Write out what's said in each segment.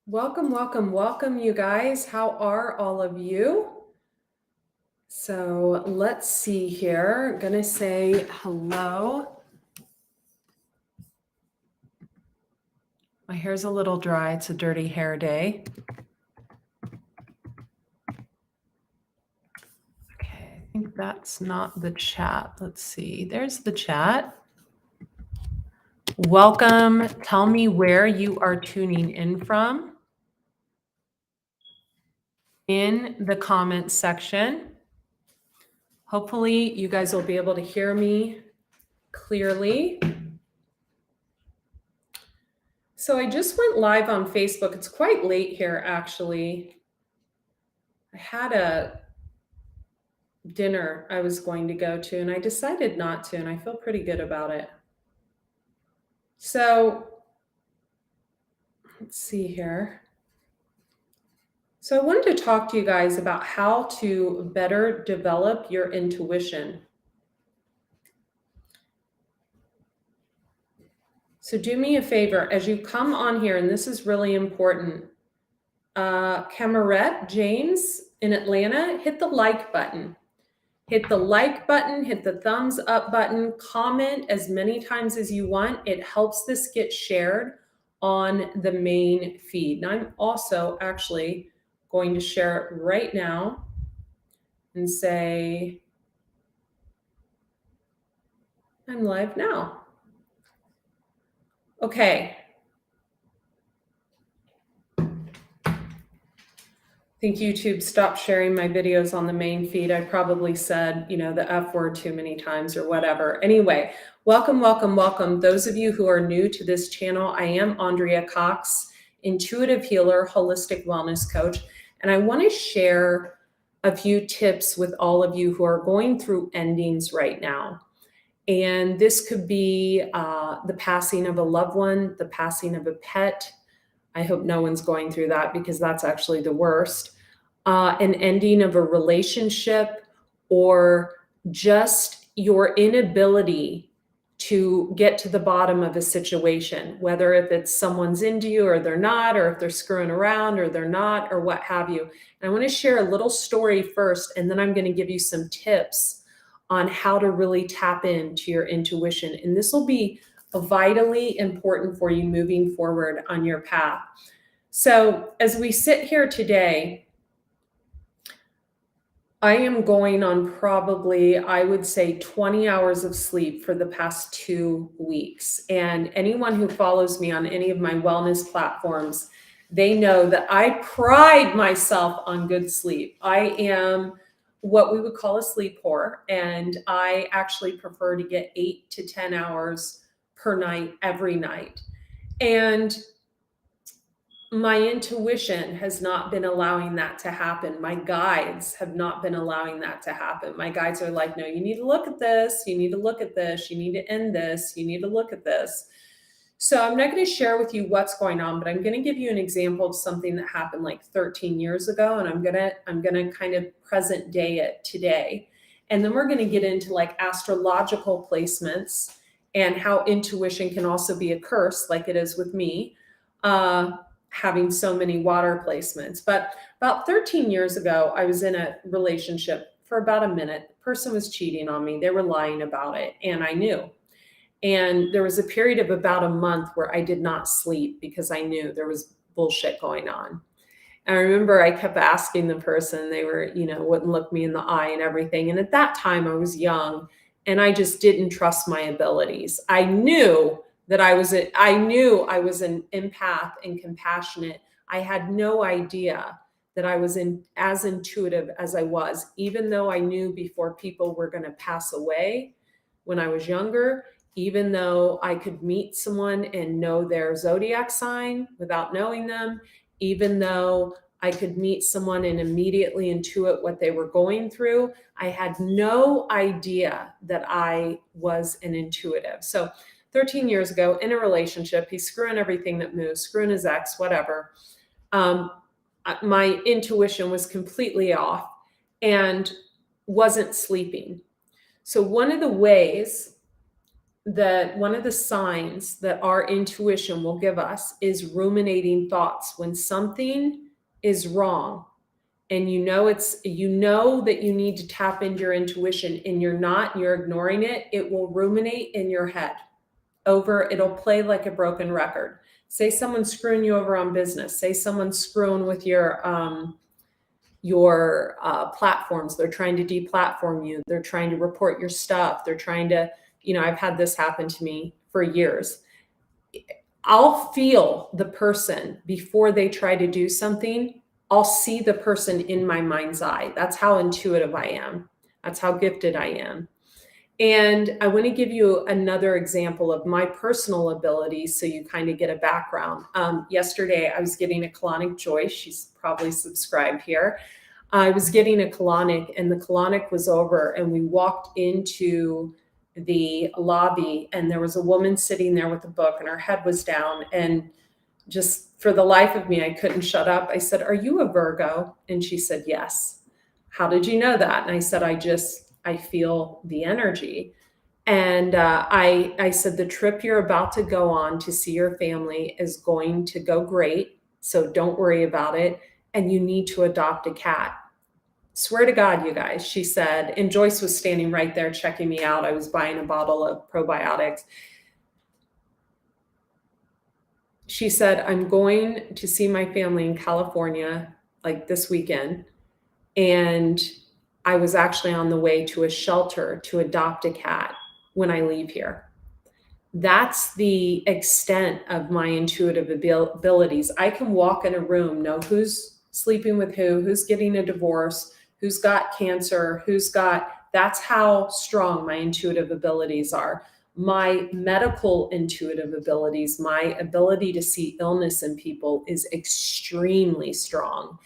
Welcome, welcome, welcome, you guys. How are all of you? So let's see here. I'm gonna say hello. My hair's a little dry. It's a dirty hair day. Okay, I think that's not the chat. Let's see. There's the chat. Welcome. Tell me where you are tuning in from in the comments section. Hopefully, you guys will be able to hear me clearly. So I just went live on Facebook. It's quite late here, actually. I had a dinner I was going to go to, and I decided not to, and I feel pretty good about it. So let's see here. So I wanted to talk to you guys about how to better develop your intuition. So do me a favor, as you come on here, and this is really important, Camerette James in Atlanta, hit the like button. Hit the like button, hit the thumbs up button, comment as many times as you want. It helps this get shared on the main feed. And I'm also actually going to share it right now and say, I'm live now. Okay. I think YouTube stopped sharing my videos on the main feed. I probably said, the F word too many times or whatever. Anyway, welcome, welcome, welcome. Those of you who are new to this channel, I am Andrea Cox, intuitive healer, holistic wellness coach, and I want to share a few tips with all of you who are going through endings right now. And this could be the passing of a loved one, the passing of a pet. I hope no one's going through that because that's actually the worst. An ending of a relationship, or just your inability to get to the bottom of a situation, whether if it's someone's into you or they're not, or if they're screwing around or they're not, or what have you. And I want to share a little story first, and then I'm going to give you some tips on how to really tap into your intuition. And this will be vitally important for you moving forward on your path. So as we sit here today, I am going on probably, I would say, 20 hours of sleep for the past 2 weeks. And anyone who follows me on any of my wellness platforms, they know that I pride myself on good sleep. I am what we would call a sleep whore, and I actually prefer to get 8 to 10 hours per night, every night. And my intuition has not been allowing that to happen. My guides have not been allowing that to happen. My guides are like, no, you need to look at this. You need to look at this. You need to end this. You need to look at this. So I'm not going to share with you what's going on, but I'm going to give you an example of something that happened like 13 years ago. And I'm going to kind of present day it today. And then we're going to get into like astrological placements and how intuition can also be a curse, like it is with me. Having so many water placements. But about 13 years ago, I was in a relationship for about a minute. The person was cheating on me. They were lying about it, and I knew. And there was a period of about a month where I did not sleep because I knew there was bullshit going on. And I remember I kept asking the person, they were, wouldn't look me in the eye and everything. And at that time I was young and I just didn't trust my abilities. I knew I was an empath and compassionate. I had no idea that I was as intuitive as I was, even though I knew before people were going to pass away when I was younger, even though I could meet someone and know their zodiac sign without knowing them, even though I could meet someone and immediately intuit what they were going through. I had no idea that I was an intuitive. So 13 years ago in a relationship, he's screwing everything that moves, screwing his ex, whatever. My intuition was completely off and wasn't sleeping. So one of the ways that one of the signs that our intuition will give us is ruminating thoughts. When something is wrong and you know that you need to tap into your intuition and you're not, you're ignoring it, it will ruminate in your head it'll play like a broken record. Say someone's screwing you over on business. Say someone's screwing with your platforms. They're trying to deplatform you. They're trying to report your stuff. They're trying to, I've had this happen to me for years. I'll feel the person before they try to do something. I'll see the person in my mind's eye. That's how intuitive I am. That's how gifted I am. And I want to give you another example of my personal abilities so you kind of get a background. Yesterday, I was getting a colonic. Joyce, she's probably subscribed here. I was getting a colonic and the colonic was over and we walked into the lobby and there was a woman sitting there with a book and her head was down, and just for the life of me, I couldn't shut up. I said, "Are you a Virgo?" And she said, "Yes." "How did you know that?" And I said, I feel the energy. And I said, "The trip you're about to go on to see your family is going to go great. So don't worry about it. And you need to adopt a cat." Swear to God, you guys, she said, and Joyce was standing right there checking me out. I was buying a bottle of probiotics. She said, "I'm going to see my family in California like this weekend. And I was actually on the way to a shelter to adopt a cat when I leave here." That's the extent of my intuitive abilities. I can walk in a room, know who's sleeping with who's getting a divorce, who's got cancer, that's how strong my intuitive abilities are. My medical intuitive abilities, my ability to see illness in people is extremely strong.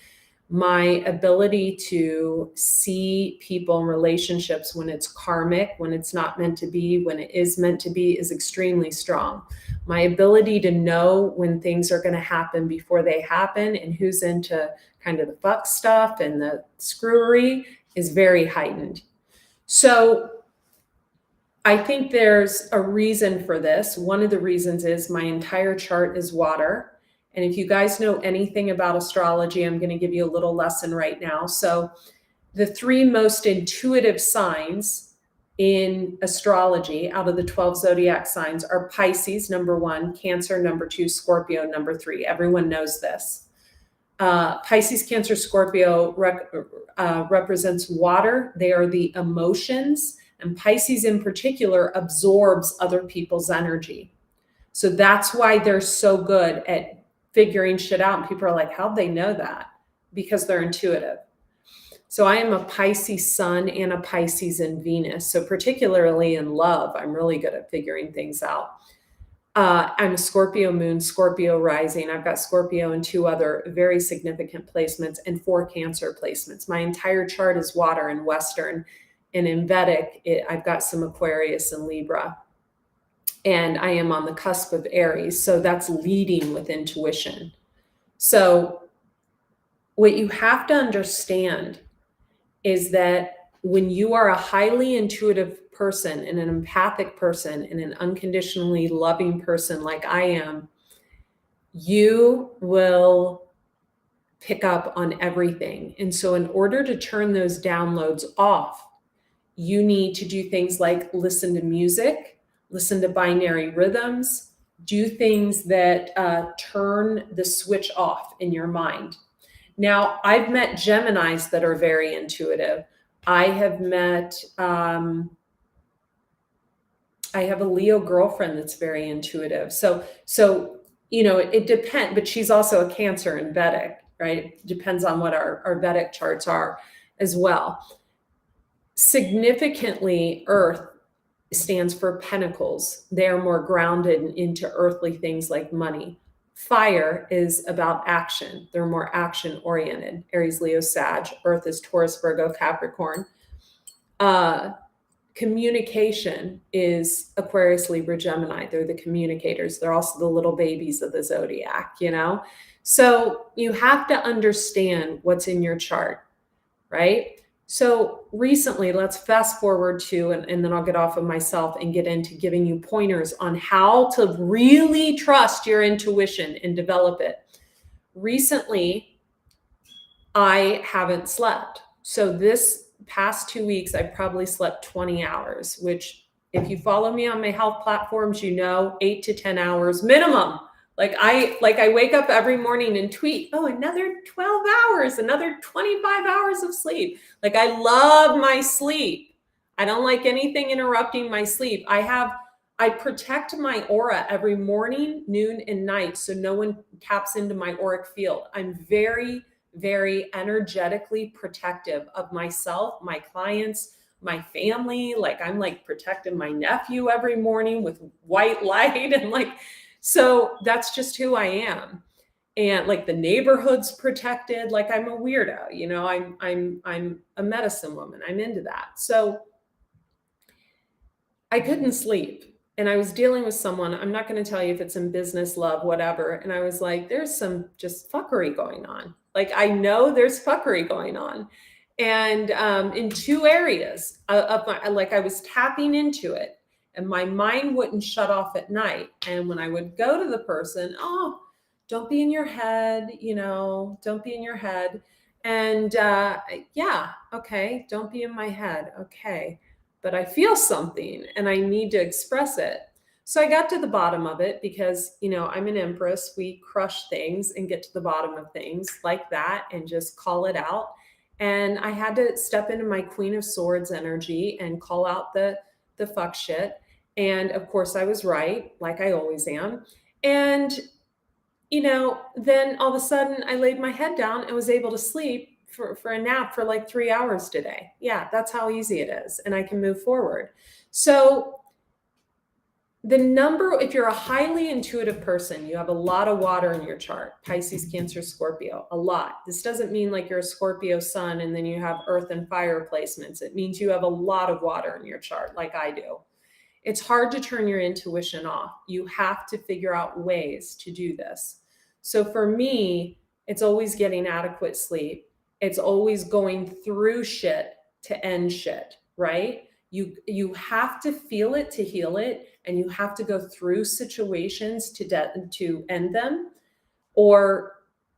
My ability to see people in relationships when it's karmic, when it's not meant to be, when it is meant to be, is extremely strong. My ability to know when things are going to happen before they happen and who's into kind of the fuck stuff and the screwery is very heightened. So I think there's a reason for this. One of the reasons is my entire chart is water. And if you guys know anything about astrology, I'm going to give you a little lesson right now. So the 3 most intuitive signs in astrology out of the 12 zodiac signs are Pisces, number 1, Cancer, number 2, Scorpio, number 3. Everyone knows this. Pisces, Cancer, Scorpio represents water. They are the emotions. And Pisces in particular absorbs other people's energy. So that's why they're so good at figuring shit out. And people are like, how'd they know that? Because they're intuitive. So I am a Pisces sun and a Pisces in Venus. So particularly in love, I'm really good at figuring things out. I'm a Scorpio moon, Scorpio rising. I've got Scorpio in 2 other very significant placements and 4 Cancer placements. My entire chart is water and Western. And in Vedic, I've got some Aquarius and Libra. And I am on the cusp of Aries. So that's leading with intuition. So what you have to understand is that when you are a highly intuitive person and an empathic person and an unconditionally loving person like I am, you will pick up on everything. And so in order to turn those downloads off, you need to do things like listen to music, listen to binary rhythms, do things that turn the switch off in your mind. Now, I've met Geminis that are very intuitive. I have met, I have a Leo girlfriend that's very intuitive. So it depends, but she's also a Cancer in Vedic, right? It depends on what our Vedic charts are as well. Significantly, Earth stands for pentacles. They are more grounded into earthly things like money. Fire is about action. They're more action oriented. Aries, Leo, Sag. Earth is Taurus, Virgo, Capricorn. Communication is Aquarius, Libra, Gemini. They're the communicators. They're also the little babies of the zodiac, So you have to understand what's in your chart, right? So recently, let's fast forward to, and then I'll get off of myself and get into giving you pointers on how to really trust your intuition and develop it. Recently, I haven't slept. So this past 2 weeks, I probably slept 20 hours, which if you follow me on my health platforms, 8 to 10 hours minimum. Like I wake up every morning and tweet, oh, another 12 hours, another 25 hours of sleep. Like I love my sleep. I don't like anything interrupting my sleep. I protect my aura every morning, noon, and night so no one taps into my auric field. I'm very energetically protective of myself, my clients, my family. Like I'm like protecting my nephew every morning with white light and so that's just who I am. And like the neighborhood's protected. Like I'm a weirdo, I'm a medicine woman. I'm into that. So I couldn't sleep. And I was dealing with someone, I'm not going to tell you if it's in business, love, whatever. And I was like, there's some just fuckery going on. Like, I know there's fuckery going on. And in two areas of my, like, I was tapping into it and my mind wouldn't shut off at night. And when I would go to the person, oh, don't be in your head, don't be in your head. And yeah, okay, don't be in my head. Okay, but I feel something and I need to express it. So I got to the bottom of it because, I'm an empress. We crush things and get to the bottom of things like that and just call it out. And I had to step into my Queen of Swords energy and call out the fuck shit. And of course I was right, like I always am. And then all of a sudden I laid my head down and was able to sleep for a nap for like 3 hours today. Yeah, that's how easy it is. And I can move forward. So if you're a highly intuitive person, you have a lot of water in your chart, Pisces, Cancer, Scorpio, a lot. This doesn't mean like you're a Scorpio sun and then you have earth and fire placements. It means you have a lot of water in your chart, like I do. It's hard to turn your intuition off. You have to figure out ways to do this. So for me, it's always getting adequate sleep. It's always going through shit to end shit, right? You have to feel it to heal it, and you have to go through situations to end them, or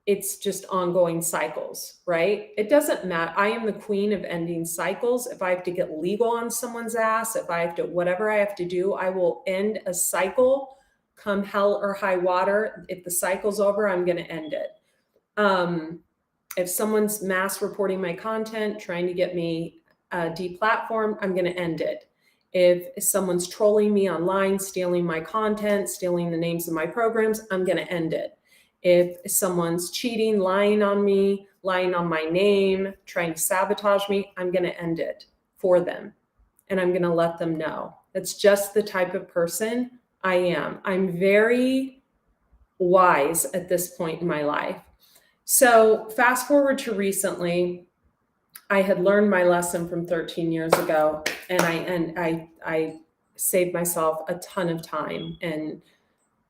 it's just ongoing cycles, right? It doesn't matter. I am the queen of ending cycles. If I have to get legal on someone's ass, if I have to, whatever I have to do, I will end a cycle come hell or high water. If the cycle's over, I'm going to end it. If someone's mass reporting my content, trying to get me deplatformed, I'm going to end it. If someone's trolling me online, stealing my content, stealing the names of my programs, I'm going to end it. If someone's cheating, lying on me, lying on my name, trying to sabotage me, I'm going to end it for them. And I'm going to let them know. That's just the type of person I am. I'm very wise at this point in my life. So fast forward to recently, I had learned my lesson from 13 years ago, and I saved myself a ton of time and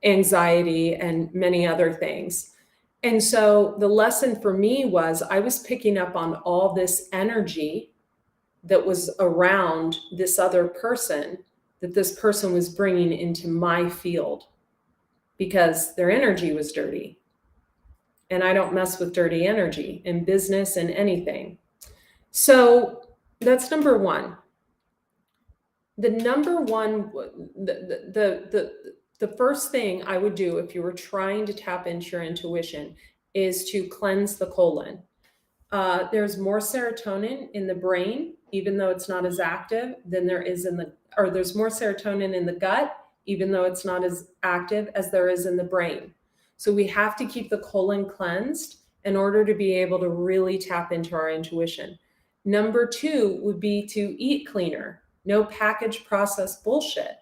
anxiety and many other things. And so the lesson for me was I was picking up on all this energy that was around this other person, that this person was bringing into my field because their energy was dirty. And I don't mess with dirty energy in business and anything. So that's number one. The first thing I would do if you were trying to tap into your intuition is to cleanse the colon. There's more serotonin in the brain, even though it's not as active, than there is there's more serotonin in the gut, even though it's not as active as there is in the brain. So we have to keep the colon cleansed in order to be able to really tap into our intuition. Number two would be to eat cleaner. No packaged processed bullshit,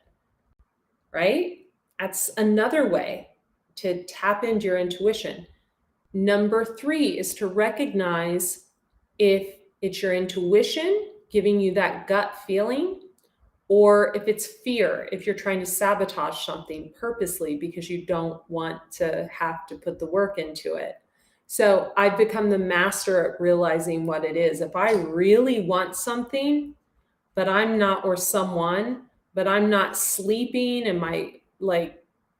right? That's another way to tap into your intuition. Number three is to recognize if it's your intuition giving you that gut feeling, or if it's fear, if you're trying to sabotage something purposely because you don't want to have to put the work into it. So I've become the master at realizing what it is. If I really want something, but I'm not, or someone, but I'm not sleeping and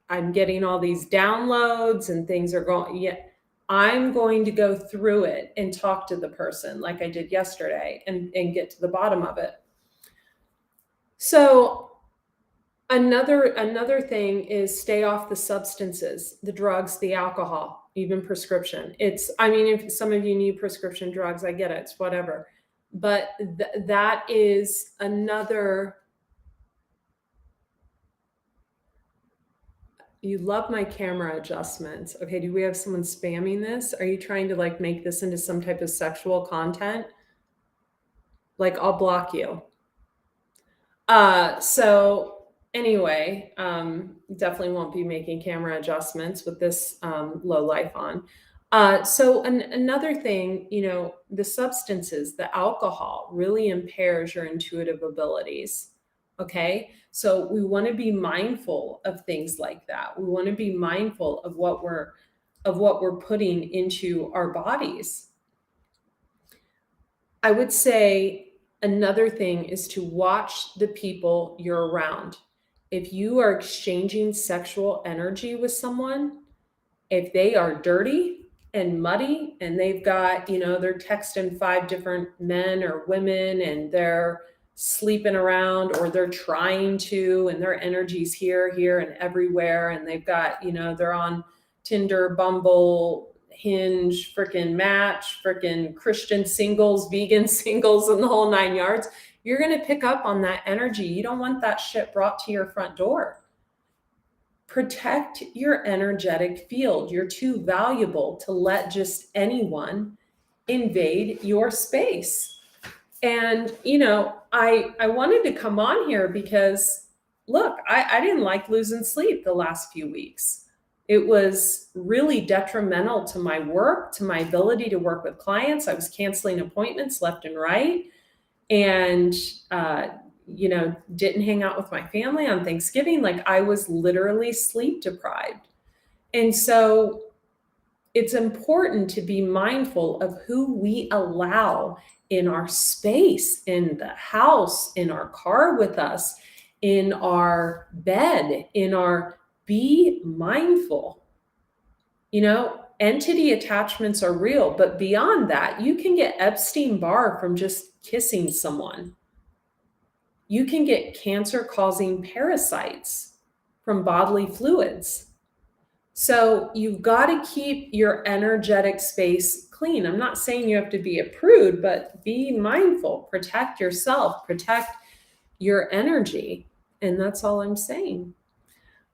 I'm getting all these downloads and things are going, yeah, I'm going to go through it and talk to the person like I did yesterday and get to the bottom of it. So another thing is stay off the substances, the drugs, the alcohol, even prescription. I mean, if some of you need prescription drugs, I get it, it's whatever. But that is another. You love my camera adjustments. Okay, do we have someone spamming this? Are you trying to like make this into some type of sexual content? Like, I'll block you. So anyway, definitely won't be making camera adjustments with this low life on. So another thing, the substances, the alcohol really impairs your intuitive abilities. Okay. So we want to be mindful of things like that. We want to be mindful of what we're putting into our bodies. I would say another thing is to watch the people you're around. If you are exchanging sexual energy with someone, if they are dirty and muddy and they've got, they're texting 5 different men or women and they're sleeping around or they're trying to, and their energy's here, and everywhere. And they've got, they're on Tinder, Bumble, Hinge, freaking Match, freaking Christian singles, vegan singles, and the whole 9 yards. You're going to pick up on that energy. You don't want that shit brought to your front door. Protect your energetic field. You're too valuable to let just anyone invade your space. And, I wanted to come on here because, look, I didn't like losing sleep the last few weeks. It was really detrimental to my work, to my ability to work with clients. I was canceling appointments left and right. And, didn't hang out with my family on Thanksgiving. Like, I was literally sleep deprived. And so it's important to be mindful of who we allow in our space, in the house, in our car with us, in our bed, be mindful. Entity attachments are real, but beyond that, you can get Epstein-Barr from just kissing someone. You can get cancer-causing parasites from bodily fluids. So you've got to keep your energetic space clean. I'm not saying you have to be a prude, but be mindful, protect yourself, protect your energy. And that's all I'm saying.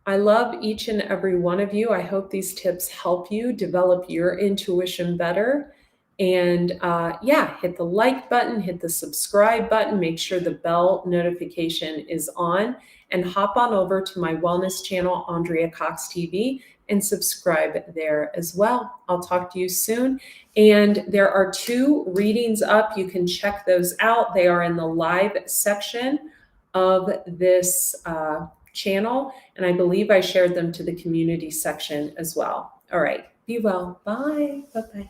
I love each and every one of you. I hope these tips help you develop your intuition better. And hit the like button, hit the subscribe button, make sure the bell notification is on, and hop on over to my wellness channel, Andrea Cox TV, and subscribe there as well. I'll talk to you soon. And there are 2 readings up. You can check those out. They are in the live section of this channel. And I believe I shared them to the community section as well. All right. Be well. Bye. Bye-bye.